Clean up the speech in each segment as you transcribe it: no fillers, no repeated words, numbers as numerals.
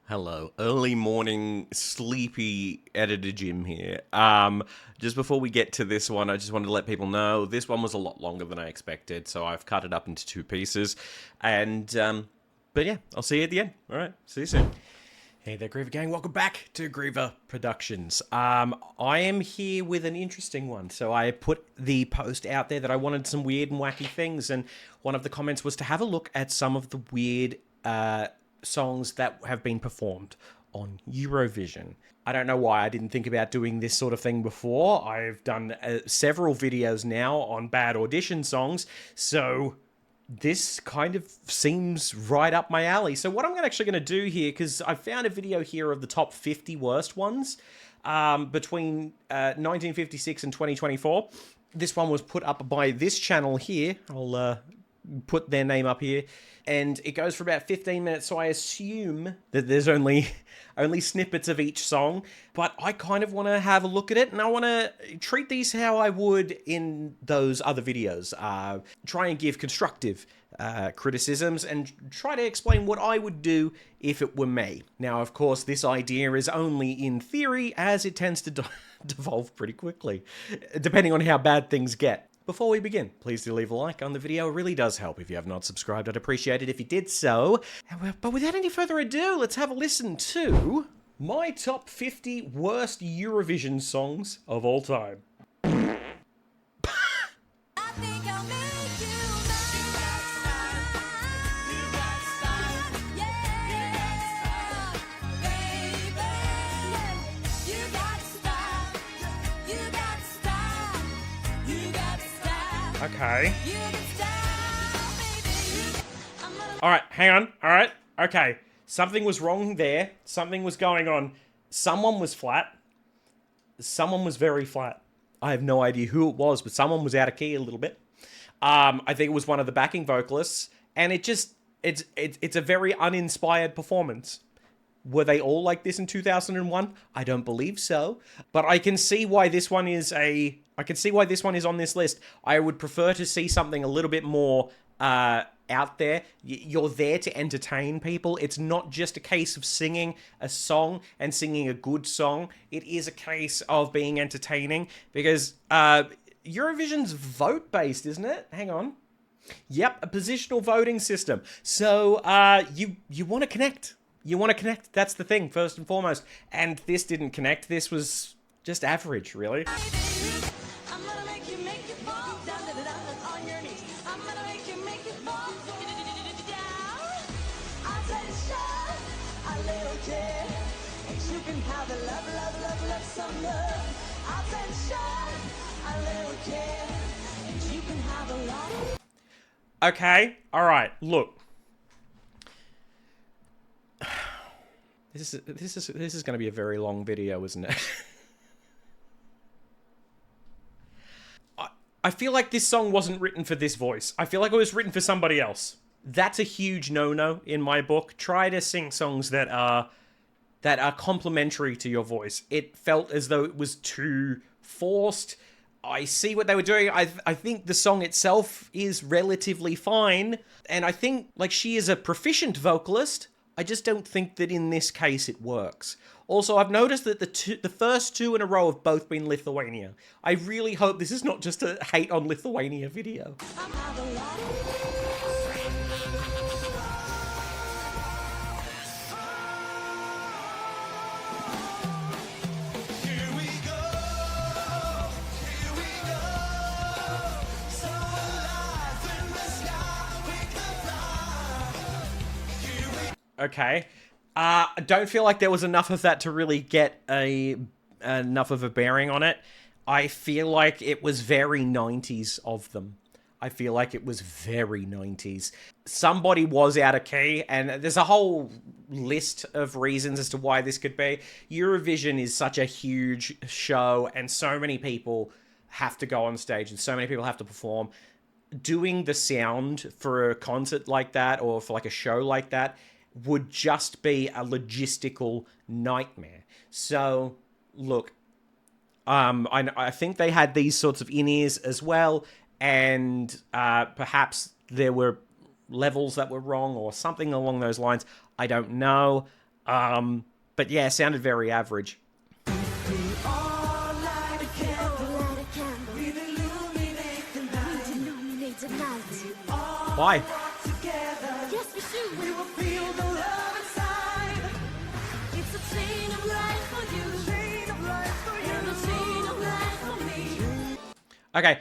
Hello, early morning sleepy editor Jim here. Just before we get to this one, I just wanted to let people know this one was a lot longer than I expected, so I've cut it up into two pieces. But yeah, I'll see you at the end. All right, see you soon. Hey there, Griever Gang. Welcome back to Griever Productions. I am here with an interesting one. So I put the post out there that I wanted some weird and wacky things, and one of the comments was to have a look at some of the weird songs that have been performed on Eurovision. I don't know why I didn't think about doing this sort of thing before. I've done several videos now on bad audition songs, so this kind of seems right up my alley. So what I'm actually going to do here, because I found a video here of the top 50 worst ones between 1956 and 2024. This one was put up by this channel here. I'll put their name up here, and it goes for about 15 minutes, so I assume that there's only snippets of each song, but I kind of want to have a look at it, and I want to treat these how I would in those other videos. Try and give constructive criticisms, and try to explain what I would do if it were me. Now, of course, this idea is only in theory, as it tends to devolve pretty quickly, depending on how bad things get. Before we begin, please do leave a like on the video. It really does help. If you have not subscribed, I'd appreciate it if you did so. But without any further ado, let's have a listen to my top 50 worst Eurovision songs of all time. Okay. Alright, hang on. Alright, okay. Something was wrong there. Something was going on. Someone was flat. Someone was very flat. I have no idea who it was, but someone was out of key a little bit. I think it was one of the backing vocalists, and it's a very uninspired performance. Were they all like this in 2001? I don't believe so. But I can see why this one is on this list. I would prefer to see something a little bit more out there. You're there to entertain people. It's not just a case of singing a song and singing a good song. It is a case of being entertaining, because Eurovision's vote-based, isn't it? Hang on. Yep, a positional voting system. So you want to connect. You want to connect. That's the thing, first and foremost. And this didn't connect. This was just average, really. Okay, alright, look. This is going to be a very long video, isn't it? I feel like this song wasn't written for this voice. I feel like it was written for somebody else. That's a huge no-no in my book. Try to sing songs that are complementary to your voice. It felt as though it was too forced. I see what they were doing. I think the song itself is relatively fine, and I think, like, she is a proficient vocalist. I just don't think that in this case it works. Also, I've noticed that the first two in a row have both been Lithuania. I really hope this is not just a hate on Lithuania video. Okay. I don't feel like there was enough of that to really get enough of a bearing on it. I feel like it was very 90s of them. I feel like it was very 90s. Somebody was out of key, and there's a whole list of reasons as to why this could be. Eurovision is such a huge show, and so many people have to go on stage, and so many people have to perform. Doing the sound for a concert like that, or for like a show like that, would just be a logistical nightmare. So, look, I think they had these sorts of in-ears as well, and perhaps there were levels that were wrong or something along those lines. I don't know. But yeah, sounded very average. Why? Yes, we should. We will feel the love inside. It's a chain of life for you. Chain of life for you. And a chain of life for me. Okay.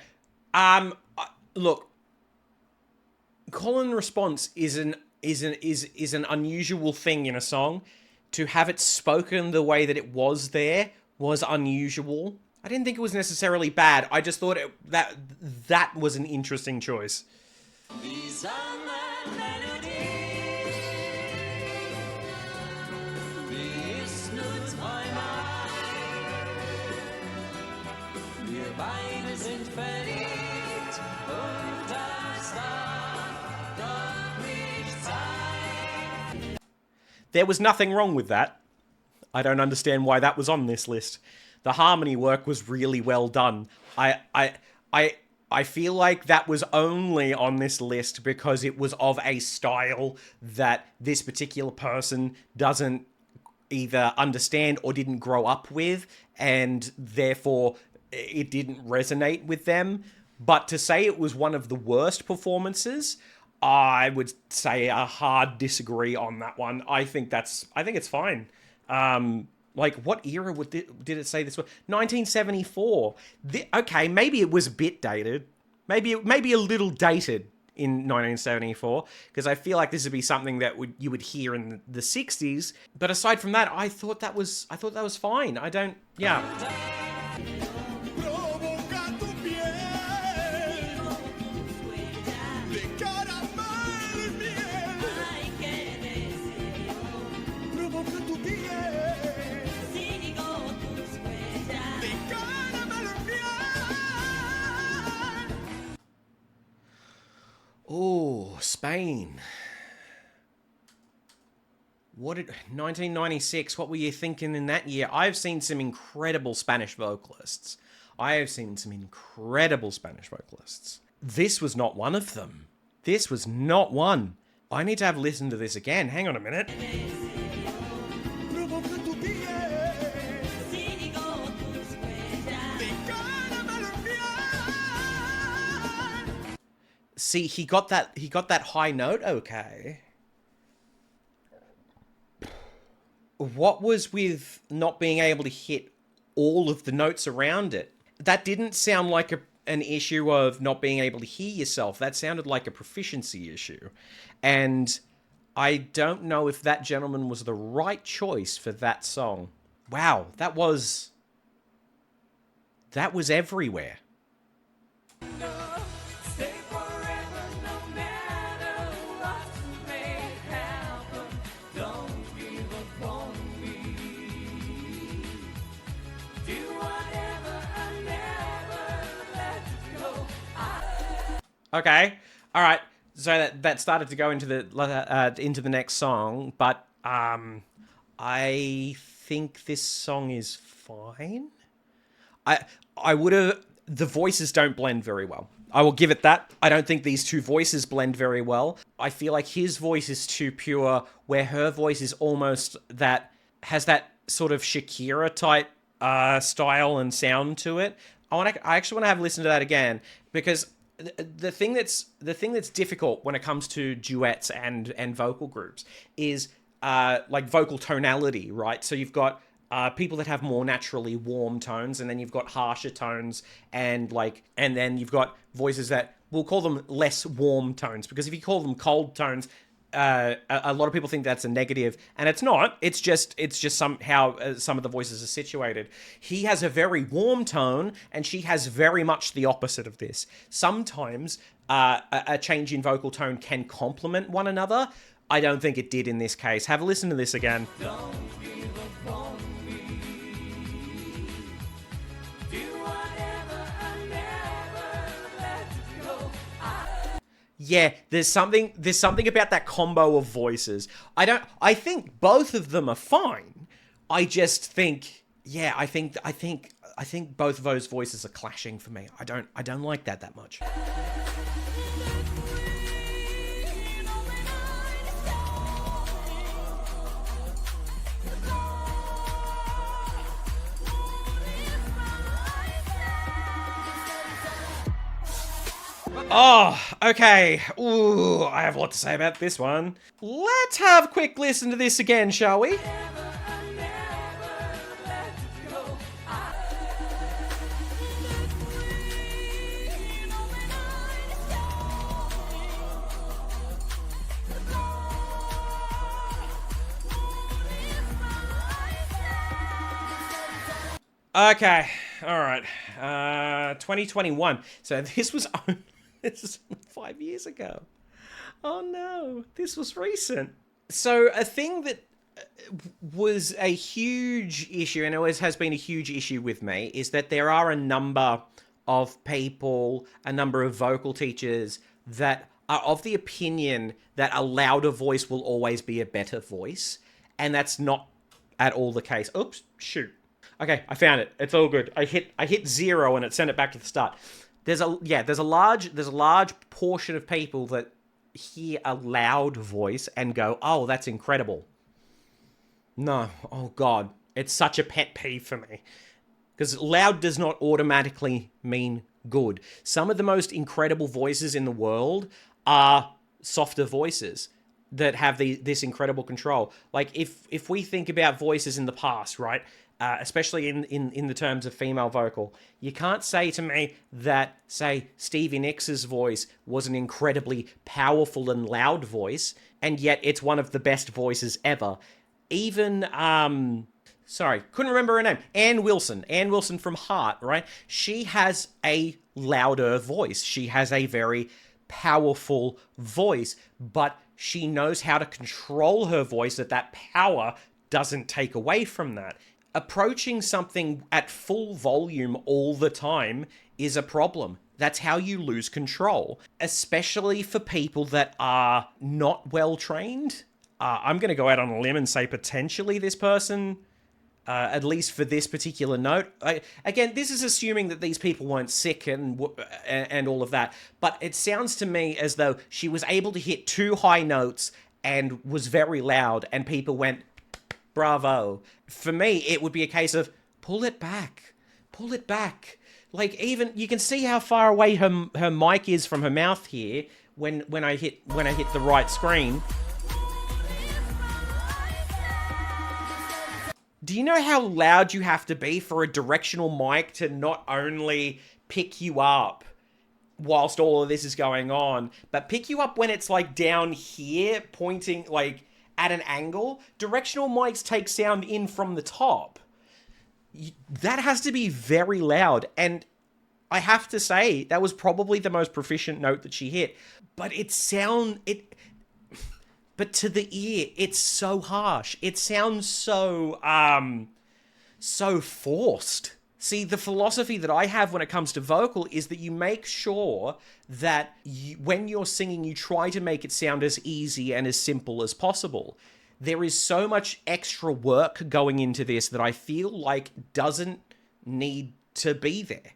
Look. Call and response is an unusual thing in a song. To have it spoken the way that it was there was unusual. I didn't think it was necessarily bad. I just thought that was an interesting choice. These are my melodies. This nuts my mind. Wir beide sind verliebt und das darf doch nicht sein. There was nothing wrong with that. I don't understand why that was on this list. The harmony work was really well done. I feel like that was only on this list because it was of a style that this particular person doesn't either understand or didn't grow up with, and therefore it didn't resonate with them. But to say it was one of the worst performances, I would say a hard disagree on that one. I think it's fine. Like, what era did it say this was? 1974. Okay, maybe it was a bit dated. Maybe a little dated in 1974, because I feel like this would be something that you would hear in the 60s. But aside from that, I thought that was fine. Yeah. Oh, Spain. 1996, what were you thinking in that year? I've seen some incredible Spanish vocalists. This was not one of them. This was not one. I need to have listened to this again. Hang on a minute. See, he got that high note okay. What was with not being able to hit all of the notes around it? That didn't sound like an issue of not being able to hear yourself. That sounded like a proficiency issue. And I don't know if that gentleman was the right choice for that song. Wow, that was everywhere. Okay, all right. So that started to go into the next song, but I think this song is fine. I would have. The voices don't blend very well. I will give it that. I don't think these two voices blend very well. I feel like his voice is too pure, where her voice is almost has that sort of Shakira type style and sound to it. I actually want to have listened to that again, because the thing that's difficult when it comes to duets and vocal groups is like vocal tonality, right? So you've got people that have more naturally warm tones, and then you've got harsher tones, and then you've got voices that we'll call them less warm tones, because if you call them cold tones, a lot of people think that's a negative, and it's not. It's just somehow some of the voices are situated. He has a very warm tone, and she has very much the opposite of this. Sometimes a change in vocal tone can complement one another. I don't think it did in this case. Have a listen to this again. Yeah, there's something about that combo of voices. I think both of them are fine. I just think, yeah, I think both of those voices are clashing for me. I don't like that much. Oh, okay. Ooh, I have a lot to say about this one. Let's have a quick listen to this again, shall we? Okay, all right. 2021. So this was this is 5 years ago. Oh no, this was recent. So a thing that was a huge issue, and always has been a huge issue with me, is that there are a number of people, a number of vocal teachers that are of the opinion that a louder voice will always be a better voice, and that's not at all the case. Oops, shoot. Okay, I found it. It's all good. I hit 0 and it sent it back to the start. There's a large portion of people that hear a loud voice and go, "Oh, that's incredible." No, oh god, it's such a pet peeve for me. Because loud does not automatically mean good. Some of the most incredible voices in the world are softer voices that have this incredible control. Like if we think about voices in the past, right? Especially in the terms of female vocal, you can't say to me that, say, Stevie Nicks' voice was an incredibly powerful and loud voice, and yet it's one of the best voices ever. Even sorry, couldn't remember her name. Ann Wilson from Heart, right? She has a louder voice. She has a very powerful voice, but she knows how to control her voice, that power doesn't take away from that. Approaching something at full volume all the time is a problem. That's how you lose control, especially for people that are not well trained. I'm going to go out on a limb and say potentially this person, at least for this particular note. Again, this is assuming that these people weren't sick and all of that, but it sounds to me as though she was able to hit 2 high notes and was very loud, and people went, bravo. For me, it would be a case of pull it back. Like, even you can see how far away her mic is from her mouth here when I hit the right screen. Do you know how loud you have to be for a directional mic to not only pick you up whilst all of this is going on, but pick you up when it's like down here, pointing like at an angle? Directional mics take sound in from the top. That has to be very loud, and I have to say that was probably the most proficient note that she hit. But but to the ear, it's so harsh. It sounds so so forced. See, the philosophy that I have when it comes to vocal is that you make sure that when you're singing, you try to make it sound as easy and as simple as possible. There is so much extra work going into this that I feel like doesn't need to be there.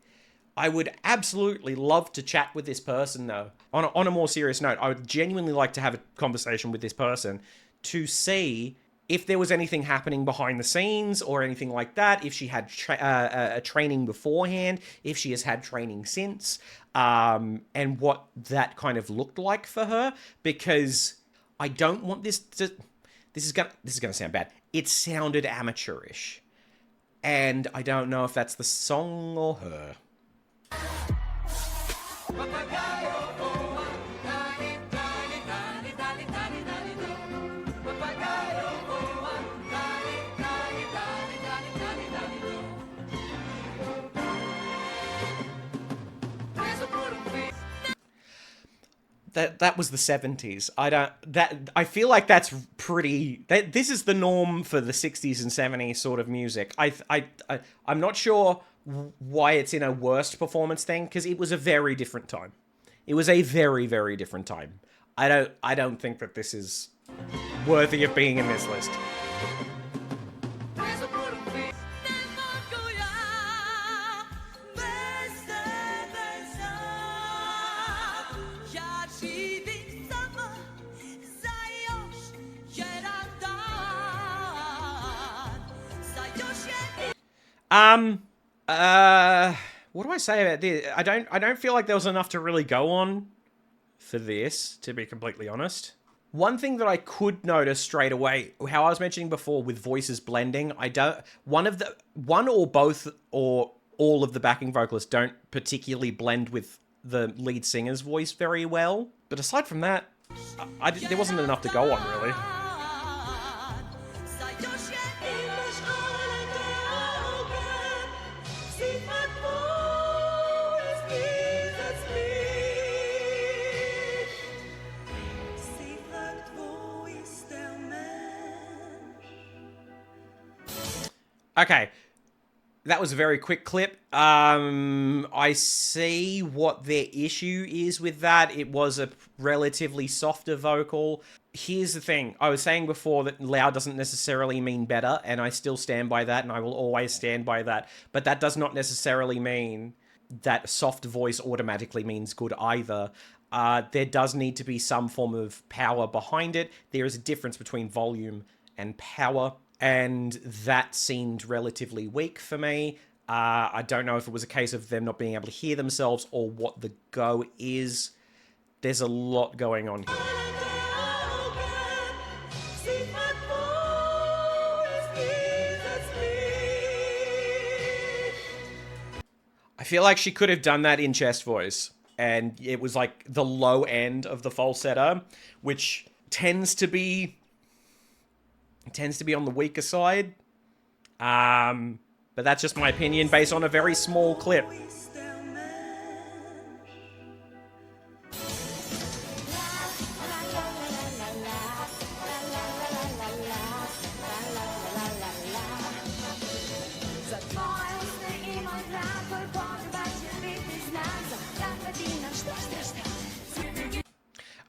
I would absolutely love to chat with this person, though. On a more serious note, I would genuinely like to have a conversation with this person to see if there was anything happening behind the scenes or anything like that, if she had a training beforehand, if she has had training since, and what that kind of looked like for her, because I don't want this to... This is gonna sound bad. It sounded amateurish, and I don't know if that's the song or her. That was the 70s. I feel like that's pretty... This is the norm for the 60s and 70s sort of music. I'm not sure why it's in a worst performance thing, because it was a very different time. It was a very, very different time. I don't think that this is worthy of being in this list. What do I say about this? I don't feel like there was enough to really go on for this, to be completely honest. One thing that I could notice straight away, how I was mentioning before with voices blending, one or both or all of the backing vocalists don't particularly blend with the lead singer's voice very well. But aside from that, there wasn't enough to go on, really. Okay, that was a very quick clip. I see what their issue is with that. It was a relatively softer vocal. Here's the thing. I was saying before that loud doesn't necessarily mean better, and I still stand by that, and I will always stand by that. But that does not necessarily mean that soft voice automatically means good either. There does need to be some form of power behind it. There is a difference between volume and power, and that seemed relatively weak for me. I don't know if it was a case of them not being able to hear themselves or what the go is. There's a lot going on here. I feel like she could have done that in chest voice, and it was like the low end of the falsetto, which tends to be on the weaker side. But that's just my opinion based on a very small clip.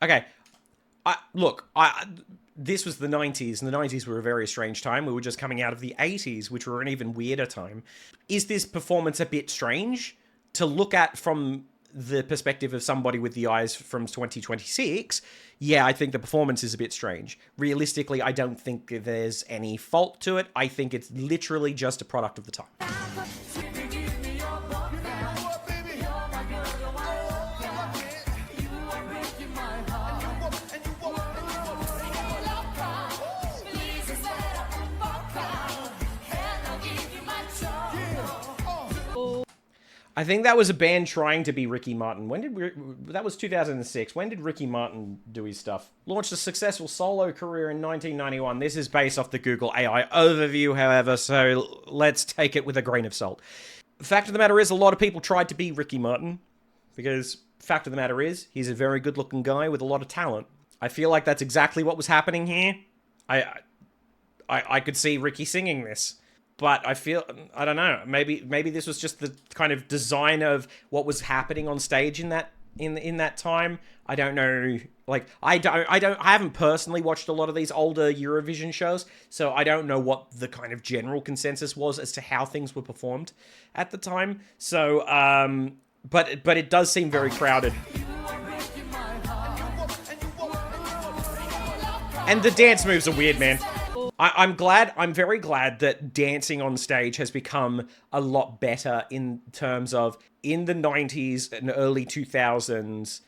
Okay, this was the 90s, and the 90s were a very strange time. We were just coming out of the 80s, which were an even weirder time. Is this performance a bit strange to look at from the perspective of somebody with the eyes from 2026? Yeah, I think the performance is a bit strange. Realistically, I don't think there's any fault to it. I think it's literally just a product of the time. I think that was a band trying to be Ricky Martin. That was 2006. When did Ricky Martin do his stuff? Launched a successful solo career in 1991. This is based off the Google AI overview, however, so let's take it with a grain of salt. The fact of the matter is, a lot of people tried to be Ricky Martin, because fact of the matter is, he's a very good-looking guy with a lot of talent. I feel like that's exactly what was happening here. I could see Ricky singing this. But I don't know, maybe this was just the kind of design of what was happening on stage in that time. I don't know. Like, I haven't personally watched a lot of these older Eurovision shows, so I don't know what the kind of general consensus was as to how things were performed at the time. So, but it does seem very crowded. And the dance moves are weird, man. I'm very glad that dancing on stage has become a lot better in terms of in the 90s and early 2000s,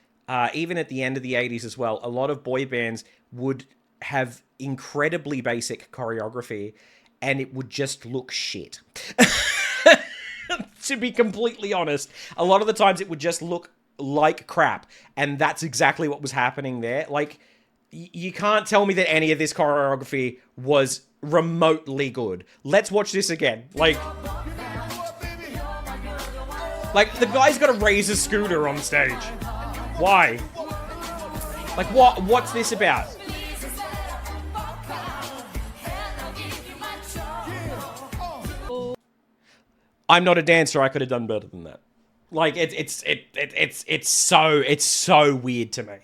even at the end of the 80s as well, a lot of boy bands would have incredibly basic choreography and it would just look shit. To be completely honest, a lot of the times it would just look like crap, and that's exactly what was happening there. Like, you can't tell me that any of this choreography was remotely good. Let's watch this again. Like the guy's got to raise a scooter on stage. Why? Like, what's this about? I'm not a dancer. I could have done better than that. Like, it's so weird to me.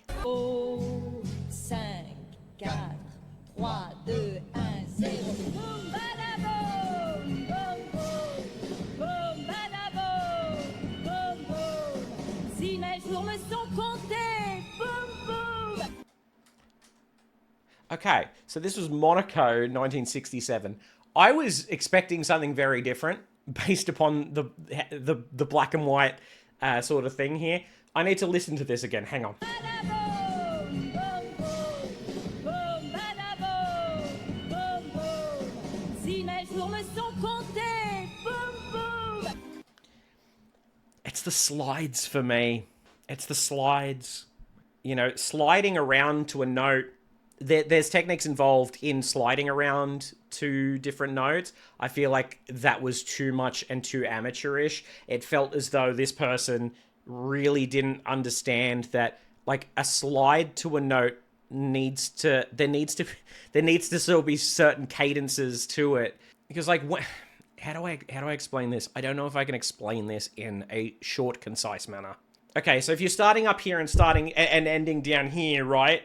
Okay, so this was Monaco, 1967. I was expecting something very different based upon the black and white sort of thing here. I need to listen to this again. Hang on. It's the slides for me. It's the slides. You know, sliding around to a note. There's techniques involved in sliding around to different notes. I feel like that was too much and too amateurish. It felt as though this person really didn't understand that, like, a slide to a note needs to still be certain cadences to it. Because, like, how do I explain this? I don't know if I can explain this in a short, concise manner. Okay, so if you're starting up here and starting and ending down here, right?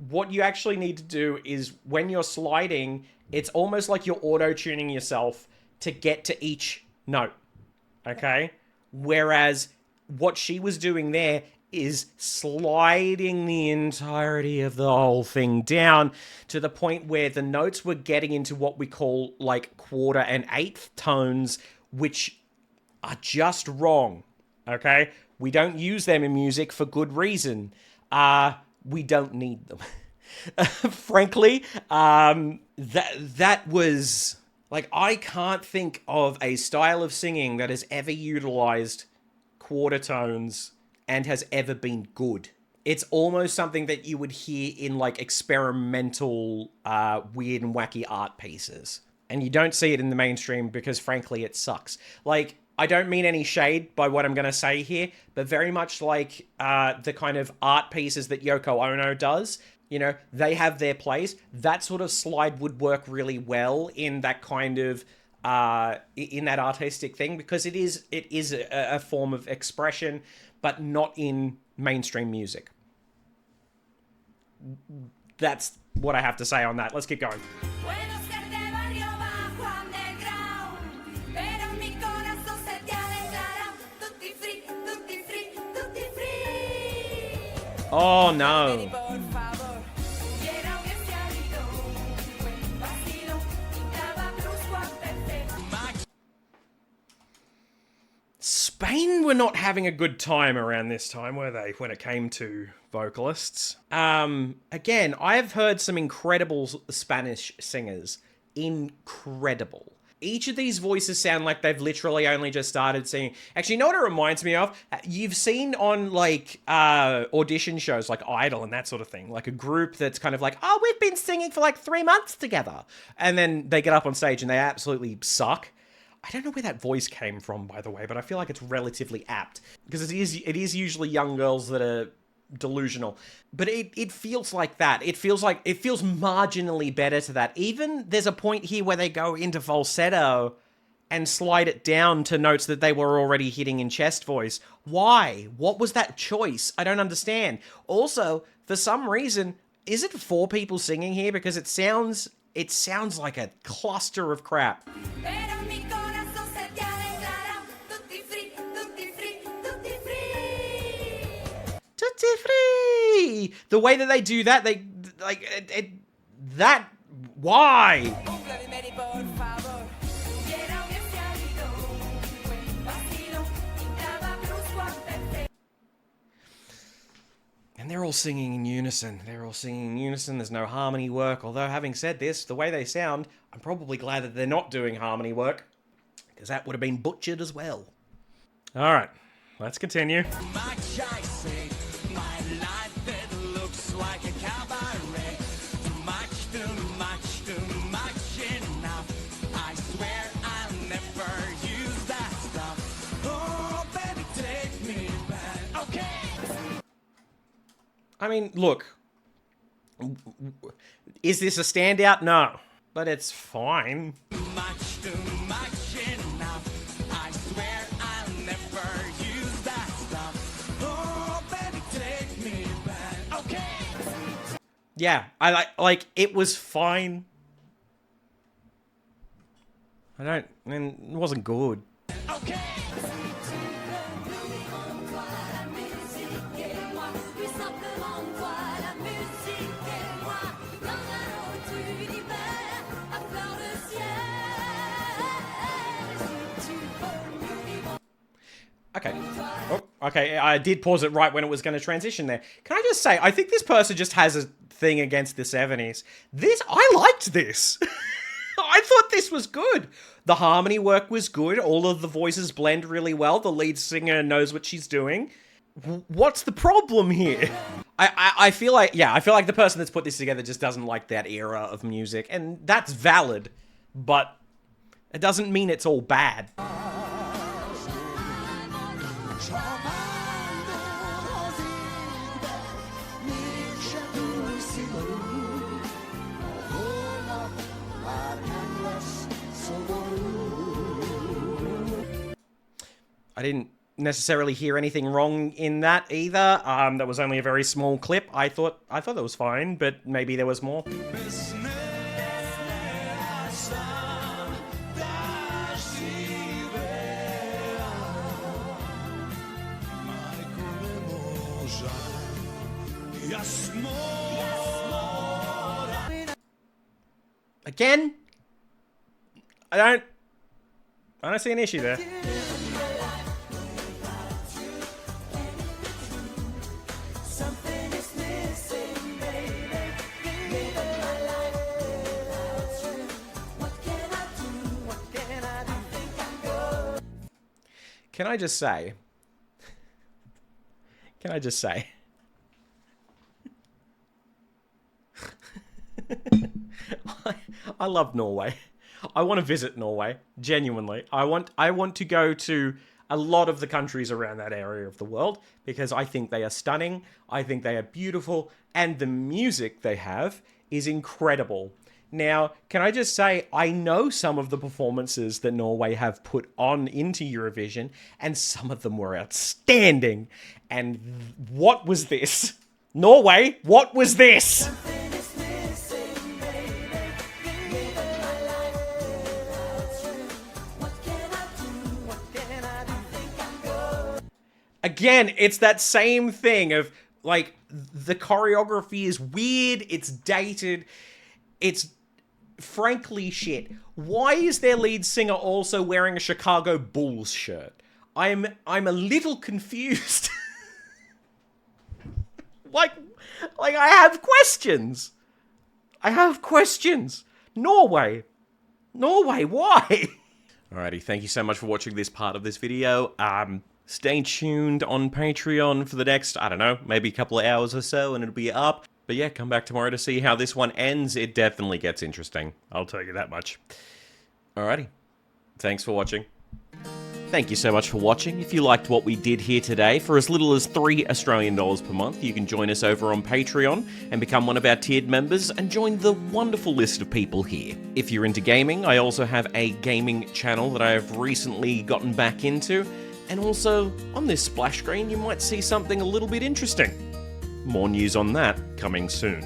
What you actually need to do is when you're sliding, it's almost like you're auto-tuning yourself to get to each note. Okay? Whereas what she was doing there is sliding the entirety of the whole thing down to the point where the notes were getting into what we call like quarter and eighth tones, which are just wrong. Okay? We don't use them in music for good reason. We don't need them. Frankly, that was like, I can't think of a style of singing that has ever utilized quarter tones and has ever been good. It's almost something that you would hear in like experimental, weird and wacky art pieces. And you don't see it in the mainstream because frankly, it sucks. Like, I don't mean any shade by what I'm going to say here, but very much like the kind of art pieces that Yoko Ono does, you know, they have their place. That sort of slide would work really well in that kind of, in that artistic thing, because it is a form of expression, but not in mainstream music. That's what I have to say on that. Let's keep going. Oh no. Spain were not having a good time around this time, were they, when it came to vocalists? Again, I've heard some incredible Spanish singers. Incredible. Each of these voices sound like they've literally only just started singing. Actually, you know what it reminds me of? You've seen on, like, audition shows like Idol and that sort of thing. Like a group that's kind of like, oh, we've been singing for like 3 months together. And then they get up on stage and they absolutely suck. I don't know where that voice came from, by the way, but I feel like it's relatively apt. Because it is usually young girls that are delusional. But it feels like that. It feels marginally better to that. Even there's a point here where they go into falsetto and slide it down to notes that they were already hitting in chest voice. Why? What was that choice? I don't understand. Also, for some reason, is it 4 people singing here? Because it sounds like a cluster of crap. Tutti free! The way that they do that, they like that. Why? And they're all singing in unison. There's no harmony work. Although, having said this, the way they sound, I'm probably glad that they're not doing harmony work, because that would have been butchered as well. All right, let's continue. I mean, look, is this a standout? No, but it's fine. Much too much enough. I swear I'll never use that stuff. Oh, baby, take me back. Okay. Yeah, I like it was fine. I mean, it wasn't good. Okay. Okay. Oh, okay, I did pause it right when it was going to transition there. Can I just say, I think this person just has a thing against the 70s. I liked this. I thought this was good. The harmony work was good. All of the voices blend really well. The lead singer knows what she's doing. What's the problem here? I feel like, yeah, I feel like the person that's put this together just doesn't like that era of music, and that's valid, but it doesn't mean it's all bad. I didn't necessarily hear anything wrong in that either. That was only a very small clip. I thought that was fine, but maybe there was more. Again, I don't see an issue there. Can I just say? I love Norway. I want to visit Norway, genuinely. I want to go to a lot of the countries around that area of the world because I think they are stunning, I think they are beautiful, and the music they have is incredible. Now, can I just say, I know some of the performances that Norway have put on into Eurovision, and some of them were outstanding. And what was this? Norway, what was this? Again, it's that same thing of, like, the choreography is weird, it's dated, it's frankly shit. Why is their lead singer also wearing a Chicago Bulls shirt? I'm a little confused. like I have questions. Norway, why? Alrighty, thank you so much for watching this part of this video. Stay tuned on Patreon for the next, I don't know, maybe a couple of hours or so, and it'll be up. But yeah, come back tomorrow to see how this one ends. It definitely gets interesting. I'll tell you that much. Alrighty. Thanks for watching. Thank you so much for watching. If you liked what we did here today, for as little as $3 Australian per month, you can join us over on Patreon and become one of our tiered members and join the wonderful list of people here. If you're into gaming, I also have a gaming channel that I have recently gotten back into. And also, on this splash screen, you might see something a little bit interesting. More news on that coming soon.